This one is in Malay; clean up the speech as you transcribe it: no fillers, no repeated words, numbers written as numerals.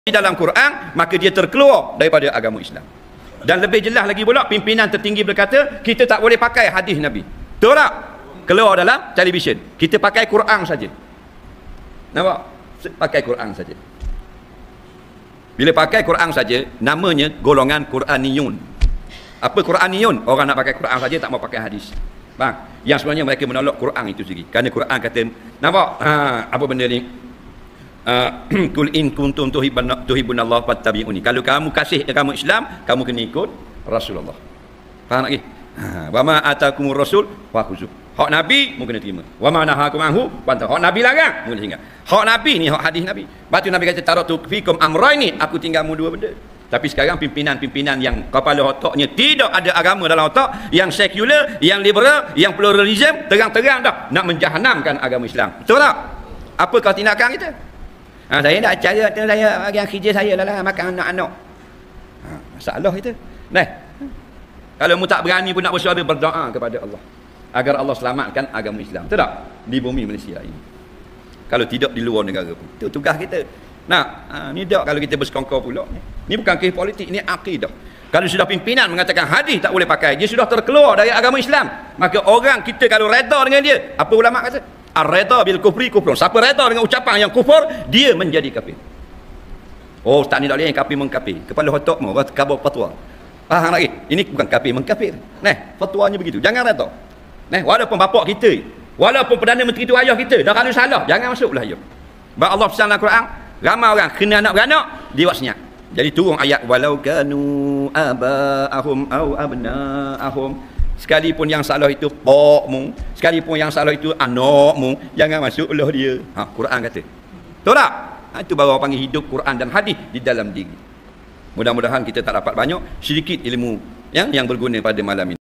di dalam Quran, maka dia terkeluar daripada agama Islam. Dan lebih jelas lagi pula, pimpinan tertinggi berkata kita tak boleh pakai hadis Nabi. Betul tak? Keluar dalam televisyen, kita pakai Quran saja. Nampak? Pakai Quran saja. Bila pakai Quran saja, namanya golongan Quraniyun. Apa Quraniyun? Orang nak pakai Quran saja, tak mau pakai hadis. Bang, yang sebenarnya mereka menolak Quran itu sendiri. Kerana Quran kata, nampak? Apa benda ni? Kul in kuntum tuhibbunallaha fattabi'uni. Kalau kamu kasih agama Islam, kamu kena ikut Rasulullah. Faham lagi? Wa ma atakumur rasul fakhuzu. Hak Nabi mu kena terima. Wa ma nahakum anhu fantahu. Hak Nabi larang mu kena tinggal. Hak Nabi ni hak hadis Nabi. Batu Nabi kata taraktu fikum amraini, aku tinggalmu dua benda. Tapi sekarang pimpinan-pimpinan yang kepala otaknya tidak ada agama dalam otak, yang sekular, yang liberal, yang pluralism, terang-terang dah nak menjahanamkan agama Islam. Betul tak? Apakah tindakan kita? Saya nak cara saya bagi kerja saya lah makan anak-anak. Masalah itu. Nah, kalau mu tak berani pun nak bersuara, berdoa kepada Allah agar Allah selamatkan agama Islam. Betul tak? Di bumi Malaysia ini. Kalau tidak di luar negara pun. Itu tugas kita. Nah, ni tak kalau kita bersekongkol pula. Ni bukan kes politik, ni akidah. Kalau sudah pimpinan mengatakan hadis tak boleh pakai, dia sudah terkeluar dari agama Islam. Maka orang kita kalau reda dengan dia, apa ulama kata? Ar-reda bil kufri kufrun. Siapa reda dengan ucapan yang kufur, dia menjadi kafir. Oh, tak ni tak boleh kafir mengkafir. Kepala otak mau khabar fatwa. Faham lagi? Ini bukan kafir mengkafir. Nah, fatwanya begitu. Jangan reda. Nah, walaupun bapak kita, walaupun Perdana Menteri itu ayah kita, dah kalau salah, jangan masuklah ya. Sebab Allah pesan dalam Quran, ramai orang kena anak beranak, dia buat senyap. Jadi turun ayat walau kanu aba'ahum au abna'ahum. Sekalipun yang salah itu pakmu, sekalipun yang salah itu anakmu, jangan masuklah dia. Quran kata. Betul tak? Itu baru orang panggil hidup Quran dan hadis di dalam diri. Mudah-mudahan kita tak dapat banyak, sedikit ilmu yang berguna pada malam ini.